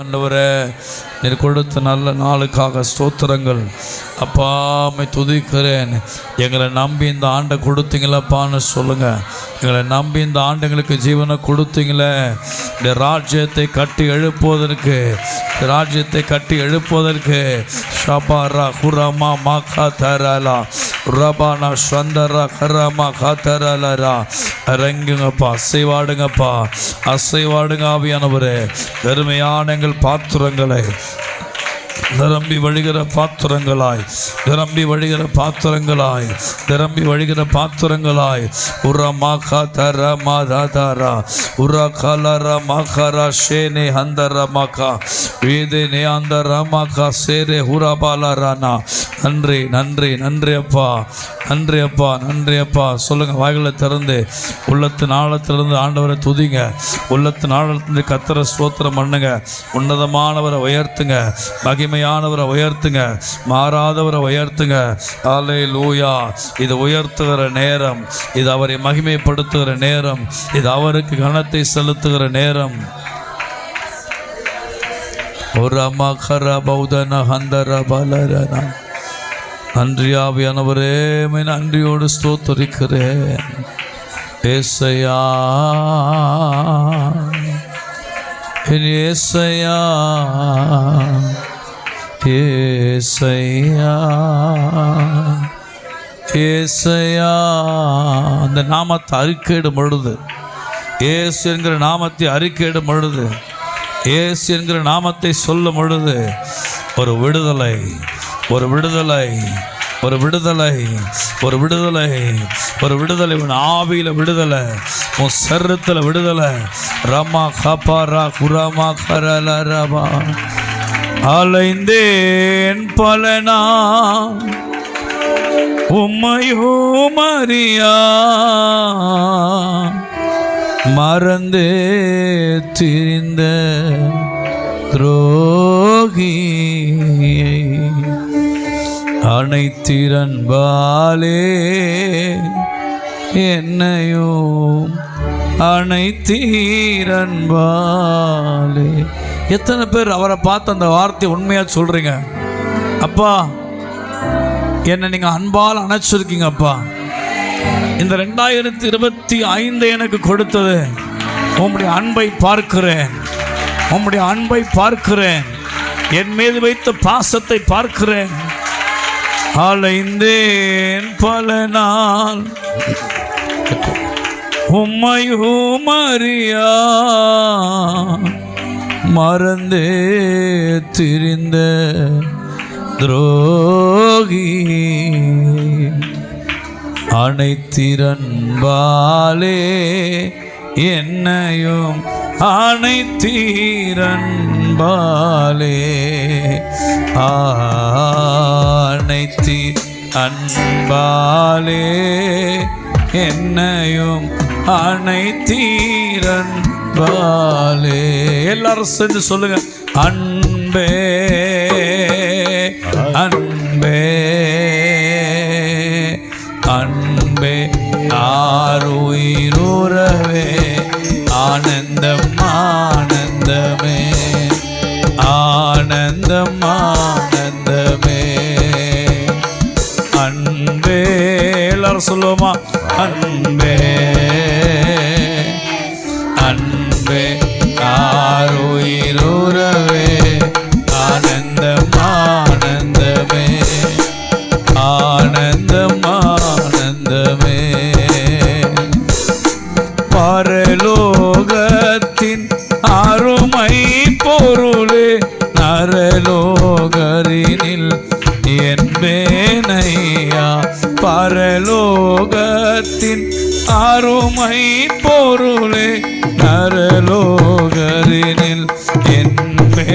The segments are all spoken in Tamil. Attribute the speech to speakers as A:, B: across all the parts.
A: ஆண்டவரே, நீர் கொடுத்த நல்ல நாளுக்காக ஸ்தோத்திரங்கள். அப்பா, உம்மை துதிக்கிறேன். எங்களை நம்பி இந்த ஆண்டை கொடுத்தீங்களப்பான்னு சொல்லுங்க. எங்களை நம்பி இந்த ஆண்டுங்களுக்கு ஜீவனை கொடுத்தீங்களே. இந்த ராஜ்யத்தை கட்டி எழுப்புவதற்கு, ராஜ்யத்தை கட்டி எழுப்புவதற்கு ஷபாரா குரமா மாக்கா தரலா ரபானா சந்தரா கரமா காத்தரலரா இறங்குங்கப்பா, அசைவாடுங்கப்பா, அசைவாடுங்க ஆவியானவரே. பெருமையான எங்கள் பாத்திரங்களை நிரம்பி வழிகிற பாத்திரங்களாய், நிரம்பி வழிகிற பாத்திரங்களாய், நிரம்பி வழிகிற பாத்திரங்களாய் உரா மாகா தர மாதாரா உரா கலர மாகரா ஷேனே ஹந்தர மாகா வீதே நே அந்தர மாகா சேரே ஹுராபாலரானா. நன்றி நன்றி நன்றி அப்பா, நன்றி அப்பா, நன்றி அப்பா. சொல்லுங்கள், வாய்களை திறந்து உள்ளத்து நாளத்திலிருந்து ஆண்டவரை துதிங்க. உள்ளத்து நாளத்திலிருந்து கத்தரை ஸ்தோத்திரம் பண்ணுங்க. உன்னதமானவரை உயர்த்துங்க, மகிமையானவரை உயர்த்துங்க, மாறாதவரை உயர்த்துங்க. அல்லேலூயா. இது உயர்த்துகிற நேரம், இது அவரை மகிமைப்படுத்துகிற நேரம், இது அவருக்கு கனத்தை செலுத்துகிற நேரம். ஒரு அம்மா கர பௌதன ஹந்தர பலரனா. நன்றி ஆவியானவரே, நன்றியோடு ஸ்தோத்திரிக்கிறேன். ஏசையா, ஏசையா, ஏசையா, ஏசையா. அந்த நாமத்தை அறிக்கையிடும் பொழுது, ஏசு என்கிற நாமத்தை அறிக்கையிடும் பொழுது, ஏசு என்கிற நாமத்தை சொல்லும் பொழுது ஒரு விடுதலை, ஒரு விடுதலை, ஒரு விடுதலை, ஒரு விடுதலை, ஒரு விடுதலை. உன் ஆவியில விடுதலை, உன் சரீரத்தில் விடுதலை. ரமா கபாரா குரமா கரல ரபா. அலைந்தேன் பலனா உம்மையும் அறியா, மறந்தே திரிந்த துரோகியை அனைத்திரன்பாலே என்னையும் அனைத்திரன்பாலே. எத்தனை பேர் அவரை பார்த்து அந்த வார்த்தையை உண்மையாக சொல்கிறீங்க? அப்பா, என்னை நீங்கள் அன்பால் அணைச்சிருக்கீங்க. அப்பா, இந்த 2025 எனக்கு கொடுத்தது உம்முடைய அன்பை பார்க்கிறேன், உம்முடைய அன்பை பார்க்கிறேன், என் மீது வைத்த பாசத்தை பார்க்கிறேன். அலைந்தேன் பல நாள் உம்மையும் அறியா, மறந்தே திரிந்த துரோகி அனைத்திரன்பாலே என்னையும் அனைத்திரன்பாலே, அனைத்தி அன்பாலே என்னையும் அனைத்திரன்பாலே. எல்லாரும் சேர்ந்து சொல்லுங்க, அன்பே அன்பே அன்பே ஆருயிரே ஆனந்தம் ஆனந்தமே, ஆனந்தம் ஆனந்தமே. அன்பே, எல்லாரும் சொல்லுவோமா? அன்பே அன்பே ஆருயிரே ஆனந்தம் ஆனந்தமே, ஆனந்தம் ஆனந்தமே. பரலோகத்தின் அருமை பொருளே, நரலோகரினில் என்பேனையா. பரலோகத்தின் அருமை பொருளே, நரலோகரினில் என்பேனையா.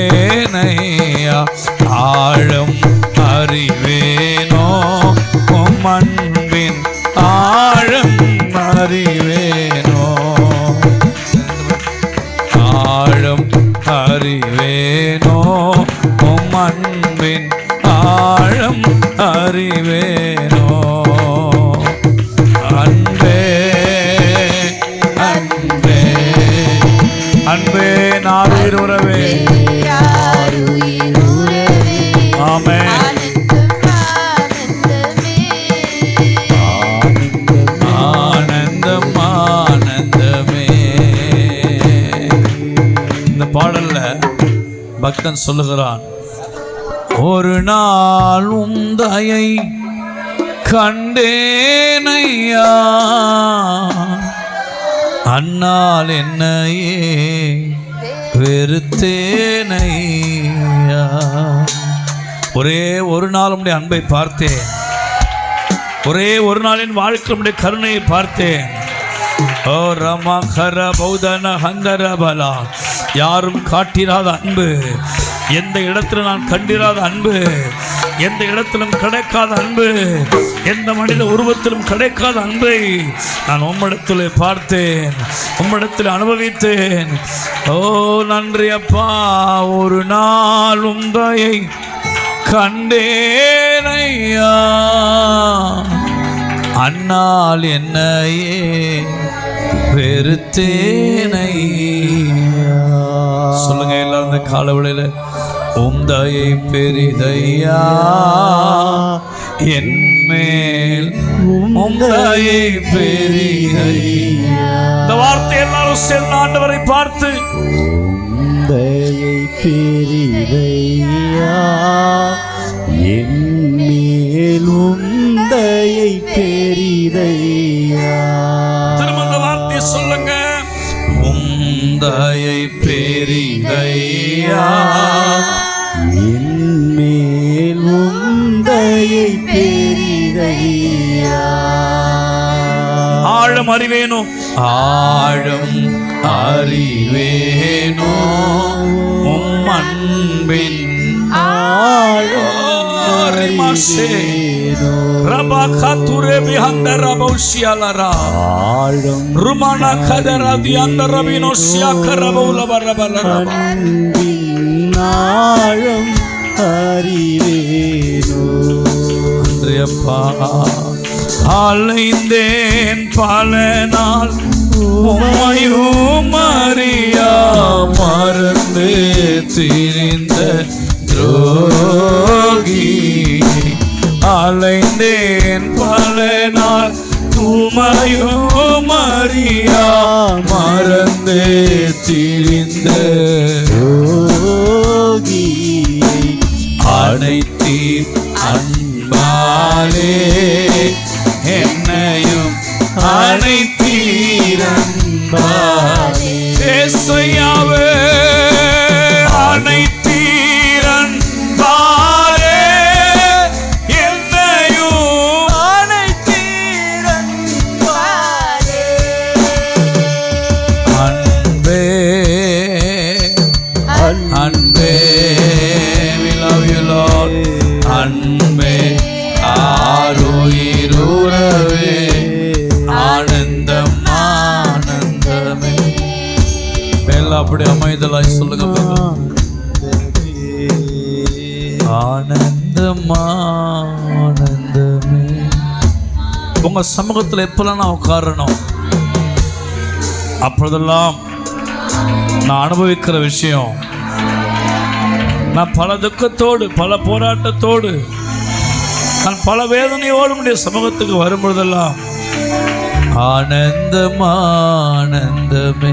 A: ஆழம் அறிவேனோ உம் அன்பின், ஆழம் அறிவேனோ, ஆழம் அறிவேனோ உம் அன்பின், ஆழம் அறிவேனோ. அன்பே அன்பே அன்பே நாவீர் உறவே பக்தன் சொல்லுகிறான், ஒரு நாள் உந்தையை கண்டேனையா, அன்னால் என்னையே வெறுத்தேனையா. ஒரே ஒரு நாள் உம்முடைய அன்பை பார்த்தேன், ஒரே ஒரு நாளின் வாழ்க்கை உம்முடைய கருணையை பார்த்தேன். ஓ ரமா கர பௌதன ஹந்தர பலா, யாரும் காட்டிராத அன்பு, எந்த இடத்துல நான் கண்டிராத அன்பு, எந்த இடத்திலும் கிடைக்காத அன்பு, எந்த மனித உருவத்திலும் கிடைக்காத அன்பை நான் உம்மிடத்தில் பார்த்தேன், உம்மிடத்தில் அனுபவித்தேன். ஓ நன்றி அப்பா. ஒரு நாள் உந்தையை கண்டேனையா, அன்னால் என்னையே வெறுத்தேனையா. சொல்லுங்க எல்லாரும் இந்த காலவெளியில, உந்தையை பெரிதையா என்மேல், உந்தையை பெரிதையா. இந்த வார்த்தை எல்லாரும் சேர்ந்த ஆண்டவரை பார்த்து,
B: உந்தையை பெரிதையா என்மேல், உந்தையை பெரிதையா.
A: திரும்ப இந்த வார்த்தையை சொல்லுங்க, உந்தையை பெரிதையா
B: என்மேல், உந்தையை பெரிதையா.
A: ஆழம் அறிவேனோ, ஆழம் அறிவேனோ உம் அன்பின்
B: ஆழம்
A: ரபா கதுரே பிஹந்த ரபௌஷியாலரா,
B: ஆழம்
A: ருமானா கதரா தியந்த ரபினோ ஷியாகரபௌல பரபலரபா.
B: ஆழம் அறிவேனோ.
A: அன்றையப்பா அலைந்தேன் பல நாள், உம்மையும் அறியா மறந்து திரிந்த துரோகி. அலைந்தேன் பல நாள், உம்மையும் அறியா மறந்து திரிந்த
B: துரோகி.
A: அனைத்தீர் அன்பாலே என்னையும் அனைத்தீர் அன்பாலே. ஏசையாவே அனைத்தீர் அன்பாலே என்னையும் அனைத்தீர் அன்பாலே. அன்பே அன்பே, we love you Lord. அன்பே ஆருயிருவே, ஆனந்தம் ஆனந்தமே. எல்லாம் அப்படி அமைதலாய் சொல்லுங்க, ஆனந்தம் ஆனந்தமே. உங்க சமூகத்தில் எப்பெல்லாம் நான் உட்காரணும், அப்பொழுதெல்லாம் நான் அனுபவிக்கிற விஷயம், நான் பல துக்கத்தோடு, பல போராட்டத்தோடு, நான் பல வேதனையோடு உடைய சமூகத்துக்கு வரும்பொழுதெல்லாம் ஆனந்தம் ஆனந்தமே.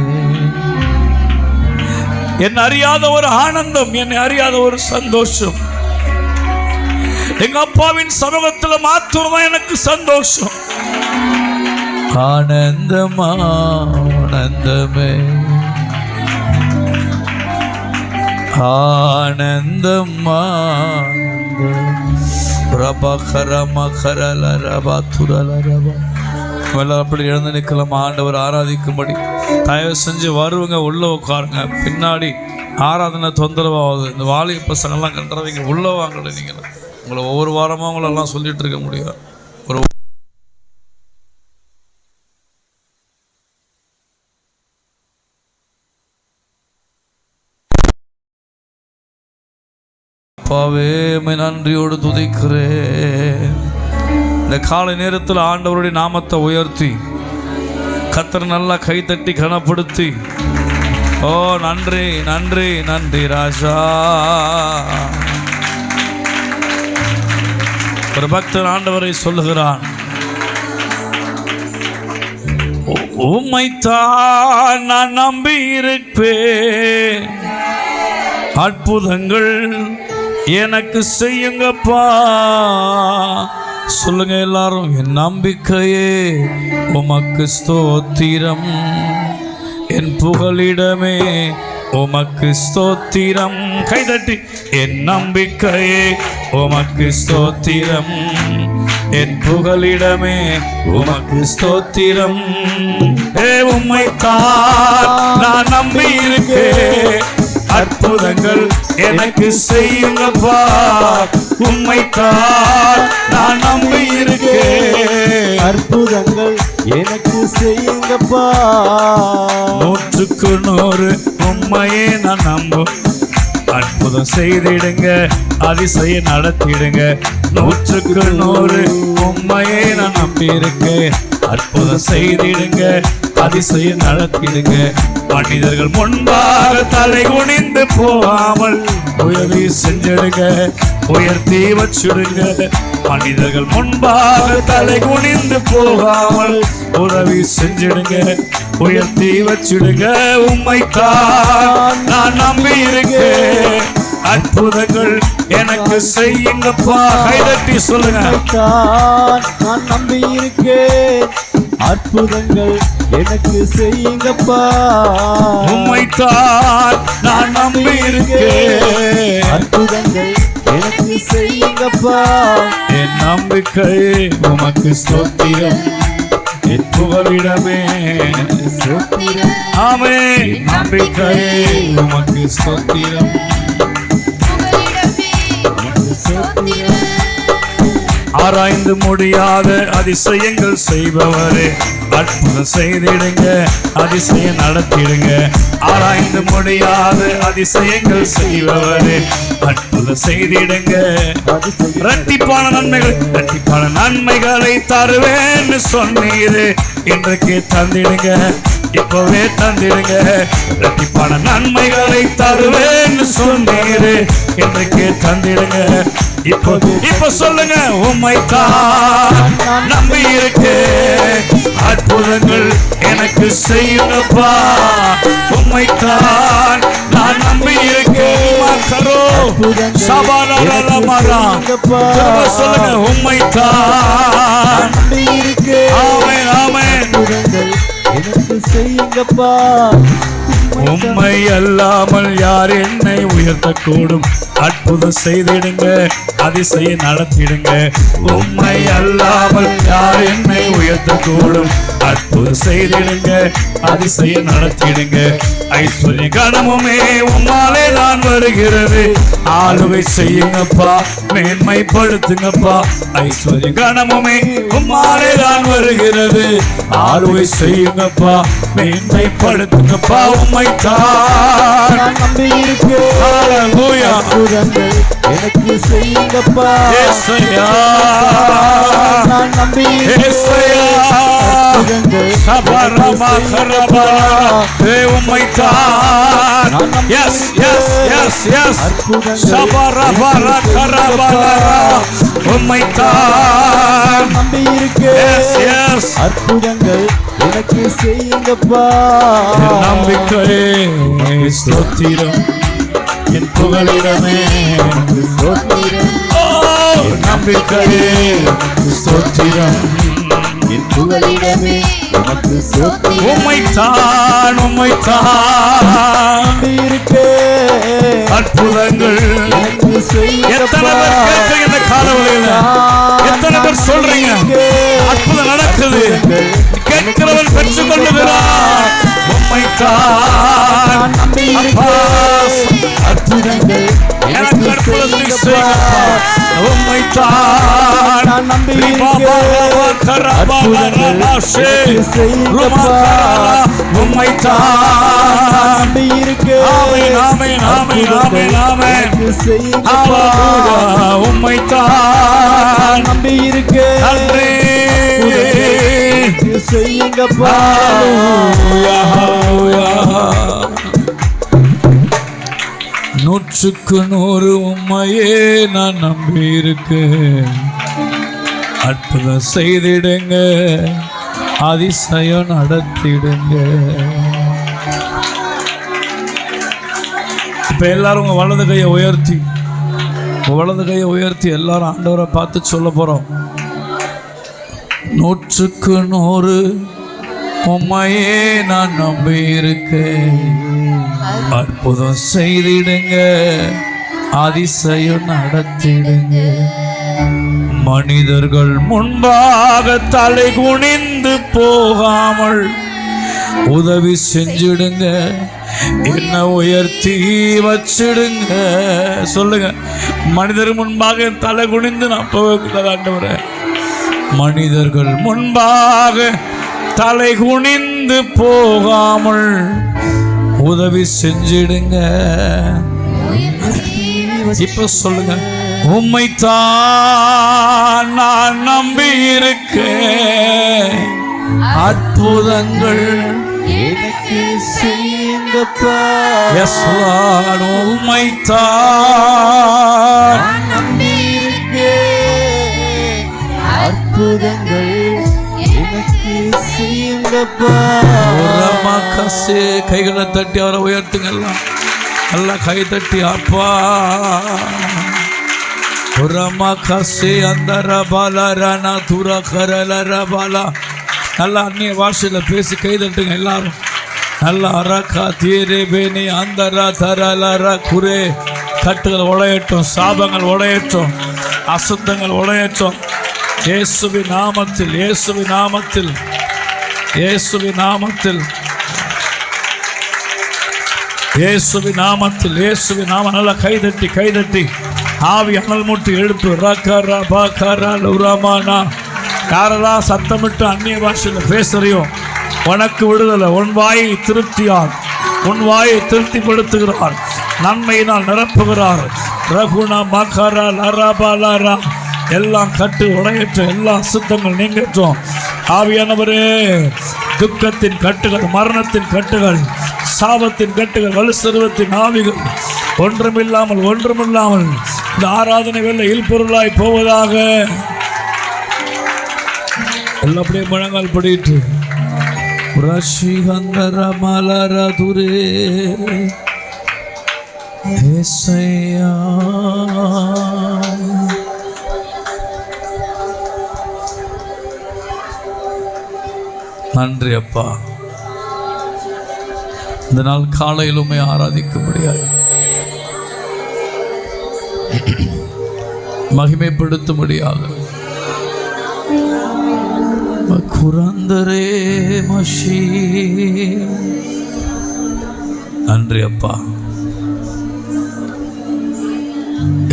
A: என்னை அறியாத ஒரு ஆனந்தம், என்னை அறியாத ஒரு சந்தோஷம். எங்க அப்பாவின் சமூகத்தில் மாத்திரம்தான் எனக்கு சந்தோஷம். ஆனந்தம் ஆனந்தமே, ஆனந்தம் ஆனந்தம். ரபா கரமா கரல ரபா துரல ரபா. அப்படி எழுந்து நிற்கலாம், ஆண்டவர் ஆராதிக்கும்படி. தயவு செஞ்சு வருவங்க, உள்ள உட்காருங்க. பின்னாடி ஆராதனை தொந்தரவாகுது. இந்த வாலிப பசங்கள்லாம் கண்டுறவங்க உள்ள வாங்கல. நீங்கள் உங்களை ஒவ்வொரு வாரமாக உங்களெல்லாம் சொல்லிட்டு இருக்க முடியாது. ஒரு அப்பாவே நன்றியோடு துதிக்கிறேன். இந்த காலை நேரத்தில் ஆண்டவருடைய நாமத்தை உயர்த்தி கர்த்தர் நல்லா கைத்தட்டி கனப்படுத்தி, ஓ நன்றி நன்றி நன்றி ராஜா. ஒரு பக்தர் ஆண்டவரை சொல்லுகிறான், உம்மைத்தான் நான் நம்பி இருப்பேன், அற்புதங்கள் எனக்கு செய்யுங்கப்பா. சொல்லுங்க எல்லாரும். என் நம்பிக்கையே உமக்கு ஸ்தோத்திரம், என் புகலிடமே உமக்கு ஸ்தோத்திரம். கைதட்டி. என் நம்பிக்கையே உமக்கு ஸ்தோத்திரம், என் புகலிடமே உமக்கு ஸ்தோத்திரம். உம்மைத்தான் நான் நம்பி இருக்கேன், அற்புதங்கள் எனக்கு செய்யுங்கப்பா. உம்மைத்தான் நான் நம்பி இருக்கேன்,
B: அற்புதங்கள் எனக்கு செய்யுங்கப்பா.
A: 100க்கு 100 உம்மையே நான் நம்பும். அற்புதம் செய்திடுங்க, அதிசயம் நடத்திடுங்க. 100க்கு 100 உம்மையே நான் நம்பி இருக்கேன். அற்புதம் செய்திடுங்க, அதிசயம் நடத்திடுங்க. மனிதர்கள் முன்பாக தலை குனிந்து போகாமல் உதவி செஞ்சிடுங்க, உயர்த்தி வச்சுடுங்க. மனிதர்கள் முன்பாக தலை குனிந்து போகாமல் உதவி செஞ்சிடுங்க, உயர்த்தி வச்சுடுங்க. உம்மைத்தான் நான் நம்பி இருக்கேன், அற்புதங்கள் எனக்கு செய்யுங்கப்பா. கைதட்டி சொல்லுங்க.
B: நான் நம்பி இருக்கேன், அற்புதங்கள் எனக்கு செய்யுங்கப்பா.
A: உம்மைத்தான் நான் நம்பி இருக்கேன்,
B: அற்புதங்கள் எனக்கு செய்யுங்கப்பா.
A: என் நம்பிக்கை உமக்கு ஸ்தோத்திரம், என் புகலிடமே ஆமென். நம்பிக்கையே உமக்கு ஸ்தோத்திரம். ஆராய்ந்து முடியாத அதிசயங்கள் செய்பவரே, அற்புதம் செய்திடுங்க, அதிசயம் நடத்திடுங்க. ஆராய்ந்து முடியாத அதிசயங்கள் செய்பவரே, அற்புதம் செய்திடுங்க. இரட்டிப்பான நன்மைகளை தருவேன்னு சொன்னீரு, இன்றைக்கு தந்திடுங்க, இப்பவே தந்திடுங்க. இரட்டிப்பான நன்மைகளை தருவேன்னு சொன்னீரு, இன்றைக்கு தந்திடுங்க. இப்ப சொல்லுங்க. உம்மைத்தான் நம்பி இருக்கேன், அற்புதங்கள் எனக்கு செய்யுங்கப்பா. உம்மைத்தான் நான் நம்பி இருக்கேன். சொல்லுங்க. உம்மைத்தான்
B: நம்பி இருக்கேன்,
A: ஆமென் ஆமென்.
B: எனக்கு செய்யுங்கப்பா.
A: உம்மை அல்லாமல் யார் என்னை உயர்த்தக்கூடும்? அற்புதம் செய்திடுங்க, அதிசயம் நடத்திடுங்க. உம்மை அல்லாமல் யார் என்னை உயர்த்தக்கூடும்? அற்புதம் செய்திடுங்க, அதிசயம் நடத்திடுங்க. ஐஸ்வர்ய கணமுமே உம்மாலே நான் வருகிறது, ஆளுகை செய்யுங்கப்பா, மேன்மைப்படுத்துங்கப்பா. ஐஸ்வர்ய கணமுமே உம்மாலே நான் வருகிறது, ஆளுகை செய்யுங்கப்பா, மேன்மைப்படுத்துங்கப்பா. உம்மைத்தான்
B: நம்பி இருக்கேன்,
A: ஹல்லேலூயா.
B: அற்புதங்கள் எனக்கு செய்யுங்கப்பா.
A: இயேசுயா
B: நான் நம்பி
A: இயேசுயா சபரமா கரபரா. உம்மைத்தான் எஸ் எஸ் எஸ் எஸ் சபரபரா கரபரா. உம்மைத்தான்
B: நம்பி இருக்கேன்,
A: எஸ் எஸ்
B: அற்புதங்கள் எனக்கு செய்யுங்கப்பா.
A: நம்பிக்கையே ஸ்தோத்திரம், என் புகலிடமே நம்பிக்கையே ஸ்தோத்திரம்,
B: என் புகலிடமே உமக்கு ஸ்தோத்திரம்.
A: உம்மைத்தான் உம்மைத்தான்
B: நம்பி இருக்கேன்,
A: அற்புதங்கள்
B: எனக்கு
A: எத்தனை
B: செய்யுங்கப்பா.
A: பேர் கேட்கறீங்க இந்த காலவழியில? எத்தனை பேர் சொல்றீங்க அற்புதம் நடக்குது? கேட்கிறவன் பெற்றுக் கொள்ளுகிறான். உம்மைத்தான்
B: நம்பி இருக்கேன், அற்புதங்கள்
A: எனக்கு அற்புதத்தை செய்யுங்கப்பா. உம்மைத்தான்
B: நான் நம்பி இருக்கேன், அற்புதங்கள் எனக்கு செய்யுங்கப்பா.
A: உம்மைத்தான்
B: நம்பி இருக்கேன்,
A: ஆமென் ஆமென் ஆமென் ஆமென் ஆமென்.
B: எனக்கு செய்யுங்கப்பா.
A: ஹல்லேலூயா. உம்மைத்தான்
B: நம்பி இருக்கேன்,
A: நன்றி.
B: எனக்கு செய்யுங்கப்பா.
A: ஹல்லேலூயா ஹல்லேலூயா. 100க்கு 100 உம்மையே நான் நம்பி இருக்கேன், அற்புதம் செய்திடுங்க, அதிசயம் நடத்திடுங்க. இப்போ எல்லாரும் உங்கள் வலது கையை உயர்த்தி எல்லாரும் ஆண்டவரை பார்த்து சொல்ல போகிறோம். 100க்கு 100 உம்மையே நான் நம்பி இருக்கேன். அற்புதம் செய்திடுங்க, அதிசயம் நடத்திடுங்க. மனிதர்கள் முன்பாக தலை குனிந்து போகாமல் உதவி செஞ்சிடுங்க, என்ன உயர்த்தி வச்சிடுங்க. சொல்லுங்க, மனிதர் முன்பாக தலை குனிந்து நான் போகக்கூடாது ஆண்டவரே. மனிதர்கள் முன்பாக தலை குனிந்து போகாமல் உதவி செஞ்சிடுங்க. இப்ப சொல்லுங்க, உம்மைத்தான் நான் நம்பி இருக்கேன். அற்புதங்கள்
B: எனக்கு செய்யுங்கப்பா.
A: எஸ் லார்ட், உம்மைத்தான்
B: நம்பி இருக்கேன். அற்புதங்கள் எனக்கு செய்யுங்கப்பா.
A: கைகளை தட்டி அவரை உயர்த்துங்கல்லாம், நல்லா கை தட்டி அப்பா. நல்லா அந்நிய பாஷையில் பேசி கை தட்டுங்க எல்லாரும். நல்லா அரக்கா தீரே பேனி அந்தரா தரலரா குரே. கட்டுகள் உடையட்டும், சாபங்கள் உடையட்டும், அசுத்தங்கள் உடையட்டும். இயேசுவின் நாமத்தில், இயேசுவின் நாமத்தில், இயேசுவின் நாமத்தில், இயேசுவின் நாமத்தில், இயேசுவின் நாம. நல்லா கைதட்டி ஆவி அனல் மூட்டி எழுப்பு. ரக்கரா பாக்கரா லுரமானா. யாரெல்லாம் சத்தமிட்டு அந்நிய பாஷையில் பேசுறியோ உனக்கு விடுதலை. உன் வாயை திருப்தியால், உன் வாயை திருப்திப்படுத்துகிறார், நன்மையினால் நிரப்புகிறார். ரகுணா மகரா லரபாலரா. எல்லாம் கட்டு உடையற்றும், எல்லா அசுத்தங்கள் நீங்கட்டும். ஆவியானவரே, துக்கத்தின் கட்டுகள், மரணத்தின் கட்டுகள், சாபத்தின் கட்டுகள், வலு சருவத்தின் ஆவிகள் ஒன்றுமில்லாமல் இந்த ஆராதனை வெள்ள இல்பொருளாய் போவதாக. எல்லாம் அப்படியே முழங்கால் படிட்டு ரஷிகந்தர மலர துரே ஏசையா. நன்றி அப்பா, இந்த நாள் காலையிலுமே ஆராதிக்க முடியாது, மகிமைப்படுத்த முடியாது. குரந்தரே மஷி. நன்றி அப்பா.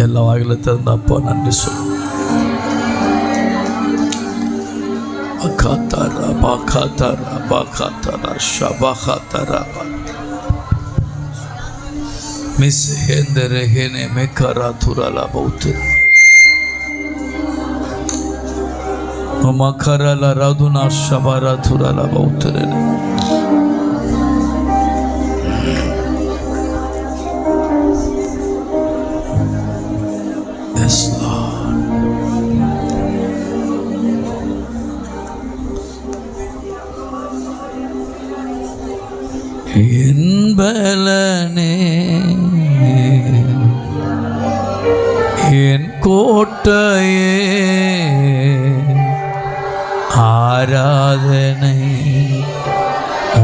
A: எல்லா வாயில திறந்த அப்பா நன்றி சொல்லு. அகாதாரா பாகாதாரா பாகாதாரா ஷபாகாதாரா மிஸ் ஹேந்தரே ஹேனே மேகரா துராலா பௌத்திர மகரலா ராதுனா ஷபாரா துராலா பௌத்திரனே. Yes Lord. என்பலனே என் கோட்டையே ஆராதனை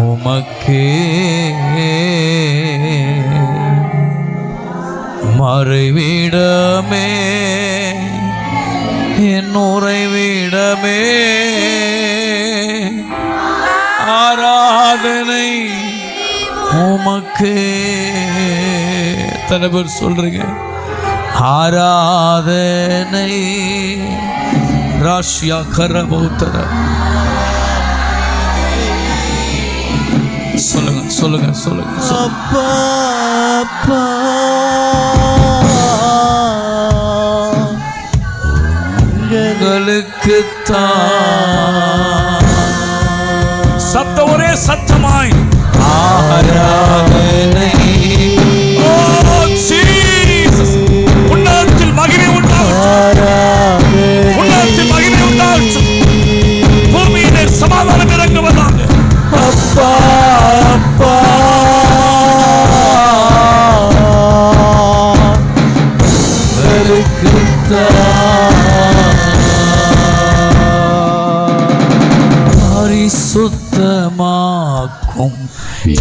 A: உமக்கே. மறைவிடமே என் உறைவிடமே ஆராதனை உமக்கே. எத்தனை பேர் சொல்றீங்க ஆராதனை? ராஷ்யா கரபௌத்தர சொல்லுங்க சொல்லுங்க சொல்லுங்க.
B: அப்பா அப்பா
A: உங்களுக்குத்தான் சத்த ஒரே சத்தமாய் ஆராதனை. ஓ ஜீசஸ், உன்னதத்தில் மகிமை உண்டாகட்டும், உன்னதத்தில் மகிமை உண்டாகட்டும், பூமியிலே சமாதானம் இறங்குவதாக.
B: அப்பா அப்பா
A: பரிசுத்தமாக்கும்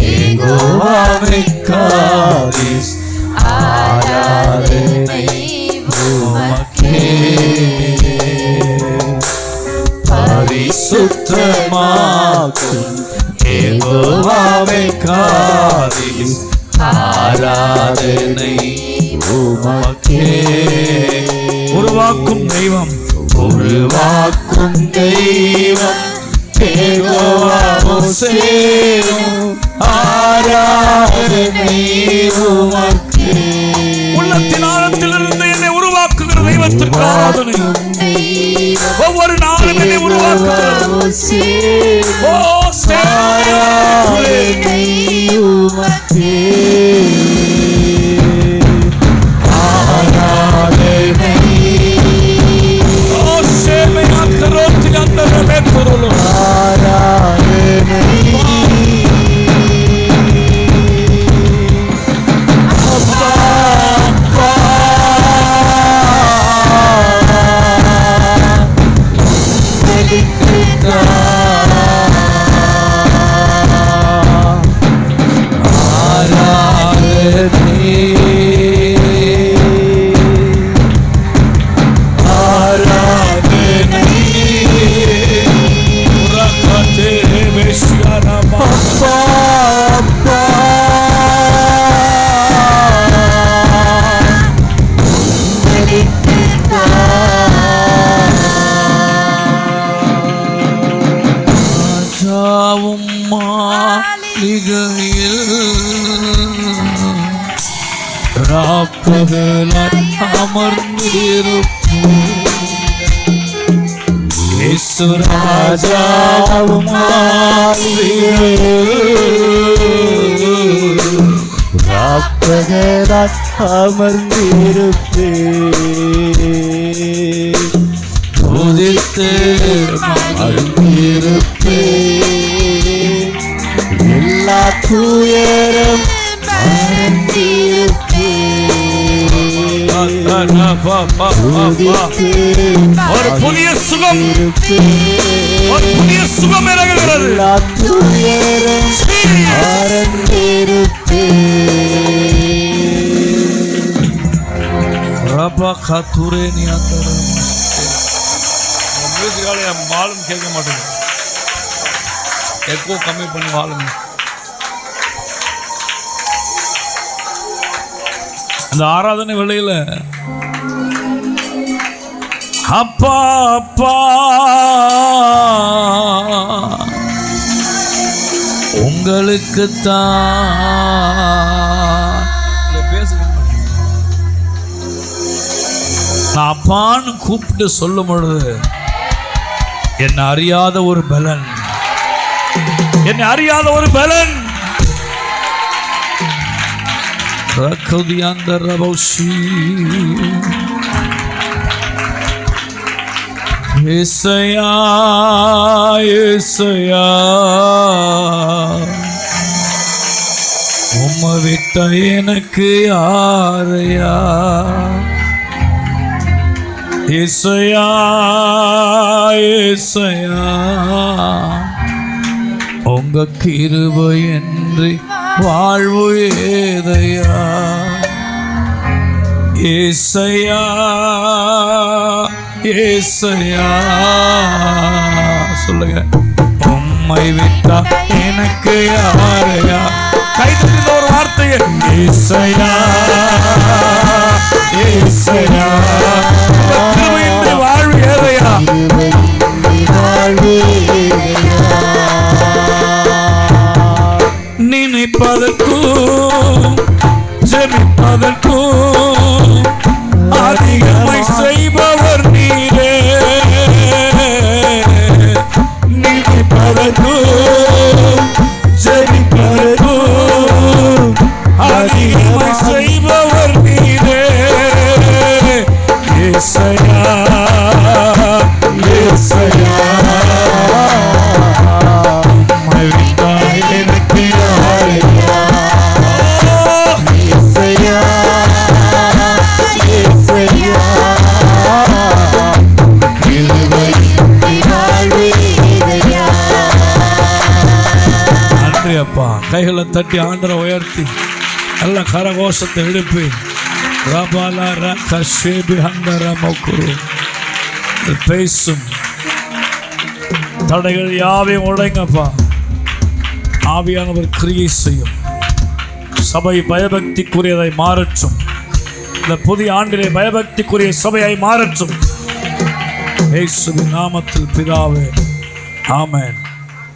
A: யெகோவாவே காதிஸ் ஆராதனை உமக்கே. பரிசுத்தமாக்கும் யெகோவாவே காதிஸ் ஆராதனை உமக்கே. உருவாக்கும் தெய்வம், உருவாக்கும் தெய்வம் யெகோவா சேரும் ஆராதனை உமக்கே. உள்ளத்தின் ஆழத்திலிருந்து என்னை உருவாக்குகிற தெய்வத்திற்கு ஆராதனை. ஒவ்வொரு நாளும் என்னை உருவாக்குகிறது. ஓ ஆராதனை உமக்கே. ஆராதனை ஓ சேமையா கரோத்தி அந்தரமே பொருளோ. ஆராதனை அப்பா அப்பா தெளிக்கிட்டா. ராப்பகலாய் அமர்ந்திருப்போம் இயேசு ராஜாவும்
B: ராப்பகலாய் அமர்ந்திருப்பேன்
A: துதித்து
B: மகிழ்ந்திருப்பேன் எல்லா துயரம்
A: ஒரு புதிய சுகம், ஒரு புதிய சுகம் இறங்குகிறது. வாழும் கேட்க மாட்டேங்குது. எக்கோ கம்மி பண்ணி வாழும். அந்த ஆராதனை வேளையில அப்பா அப்பா உங்களுக்குத்தான் பேசுங்க. நான் அப்பான்னு கூப்பிட்டு சொல்லும் பொழுது என்னை அறியாத ஒரு பலன், என்னை அறியாத ஒரு பலன் ஏசையா ஏசையா உம்மை விட்ட எனக்கு யாரையா. ஏசையா ஏசையா உங்க கிருபை என்று வாழ்வு ஏதையா. ஏசையா ஏசையா சொல்லுங்க. உம்மை விட்டா எனக்கு யாரையா. கைது ஒரு வார்த்தையை ஏசையா ஏசையா கிருபை என்று வாழ்வு ஏதையா. நினைப்பதற்கும் ஜெபிப்பதற்கும் அதிகமாய் செய்பவர் நீரே. நினைப்பதற்கும் ஜெபிப்பதற்கும் அதிகமாய் செய்பவர் நீரே. கைகளை தட்டி ஆண்டரை உயர்த்தி நல்ல கரகோஷத்தை எழுப்பி ரபாலா ரகஷேபி ஹந்தர மௌகுரு பேசும் தடைகள் யாவையும் உடைங்கப்பா. ஆவியானவர் கிரியை செய்யும். சபை பயபக்திக்குரியதை மாறற்றும். இந்த புதிய ஆண்டிலே பயபக்திக்குரிய சபையை மாறற்றும். இயேசுவின் நாமத்தில் பிதாவே, ஆமென்.